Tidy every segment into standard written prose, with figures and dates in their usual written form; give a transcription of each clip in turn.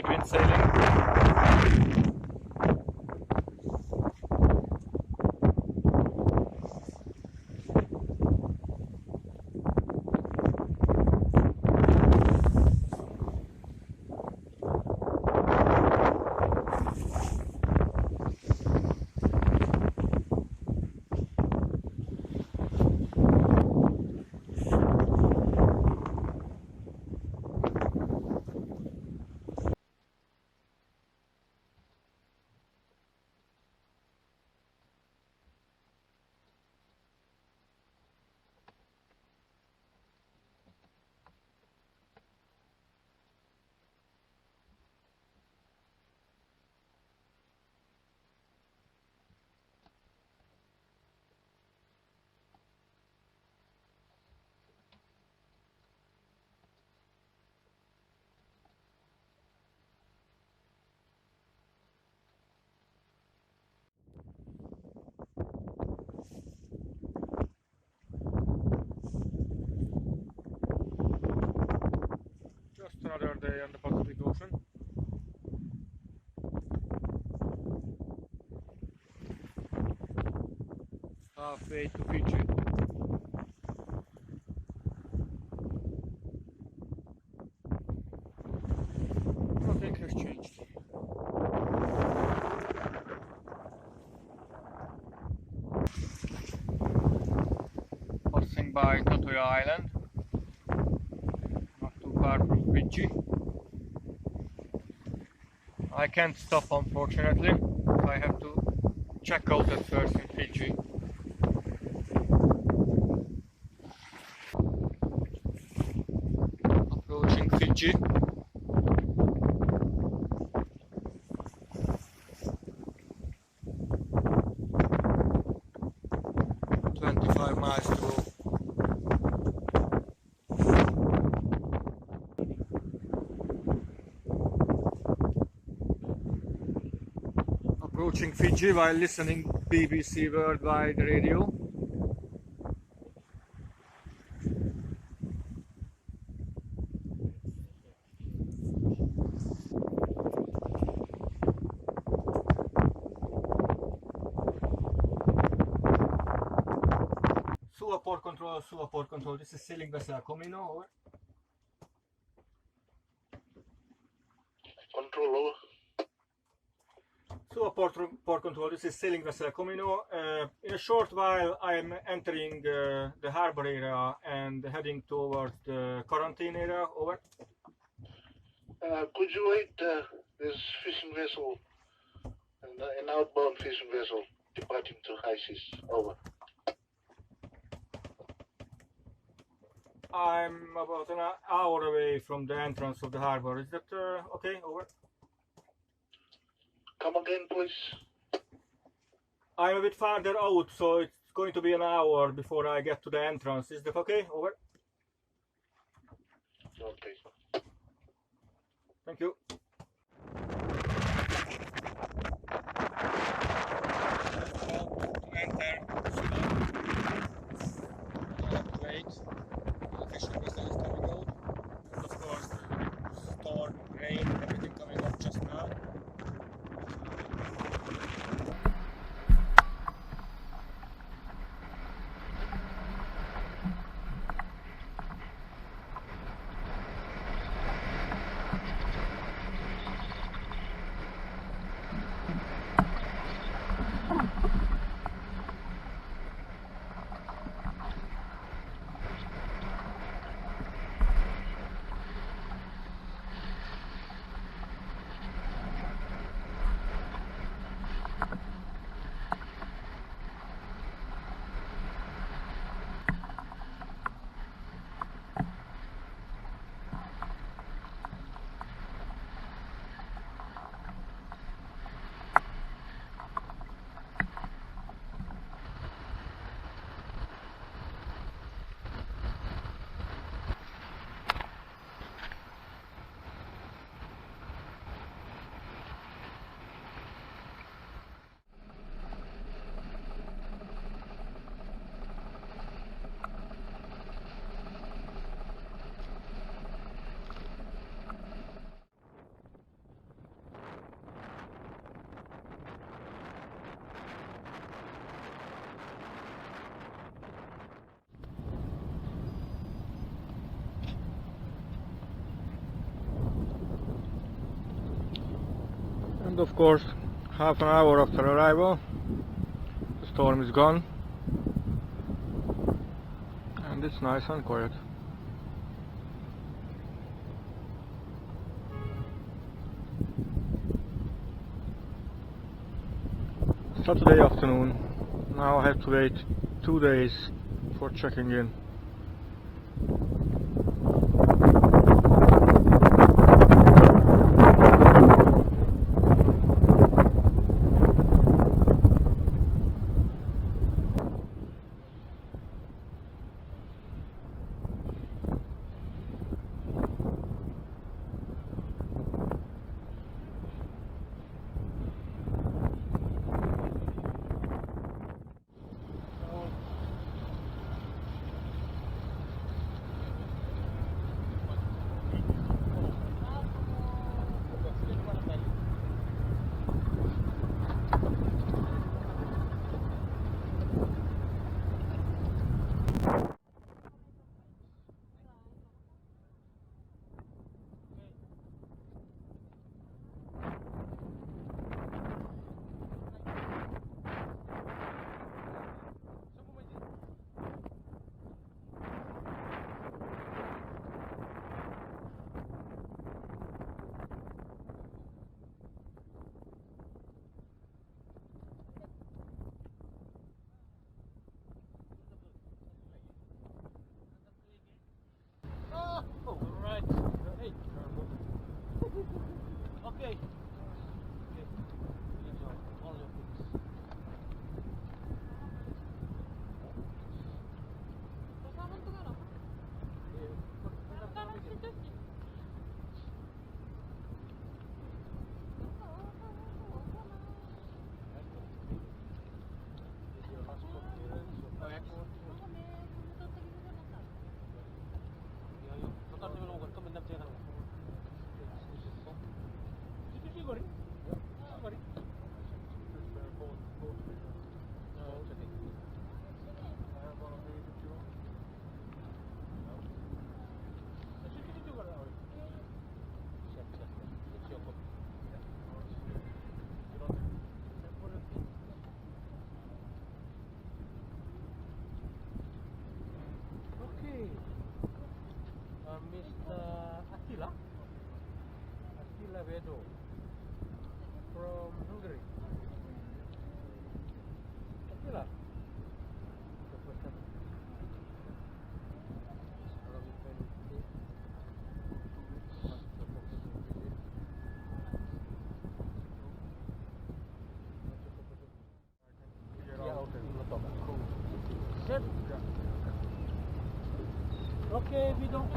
trade wind sailing. Just another day on the Pacific Ocean. Halfway to Fiji. Nothing has changed. Passing by Totoya Island, not too far from Fiji. I can't stop, unfortunately. I have to check out at first in Fiji. Approaching Fiji. Miles to go. Approaching Fiji while listening BBC Worldwide Radio. Suva port control, this is sailing vessel Comino, over. Control over. Suva port control, this is sailing vessel Comino. In a short while I am entering the harbor area and heading towards the quarantine area, over. Could you wait this fishing vessel, an outbound fishing vessel departing to high seas, over. I'm about an hour away from the entrance of the harbor. Is that okay? Over. Come again, please. I'm a bit farther out, so it's going to be an hour before I get to the entrance. Is that okay? Over. Okay. Thank you. Enter Suva. Wait. The fishing vessel is coming out. And of course, the storm, rain, and everything coming up just now. And of course, half an hour after arrival, the storm is gone, and it's nice and quiet. Saturday afternoon. Now I have to wait 2 days for checking in. Okay. Mr. Attila Vedo from Hungary. Attila. Okay, we don't.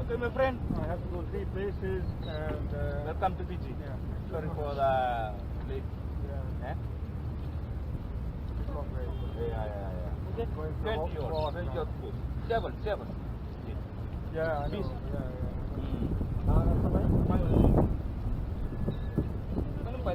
Okay, my friend. I have to go 3 places and Welcome to Fiji. yeah. Sorry for the late. Yeah. Eh? It's not very good. Yeah. Going for 20 hot yours. spot 20 now. yours food. 7. Yeah, I know. Please. Yeah. Ano ba?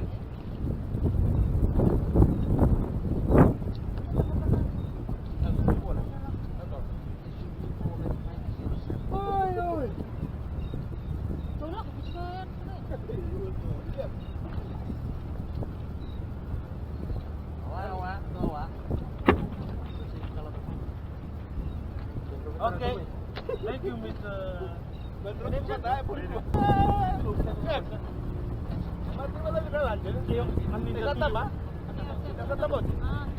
Okay. Thank you, Mr.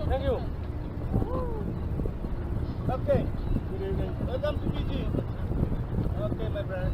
Thank you. Okay. Good evening. Welcome to Fiji. Okay, my friend.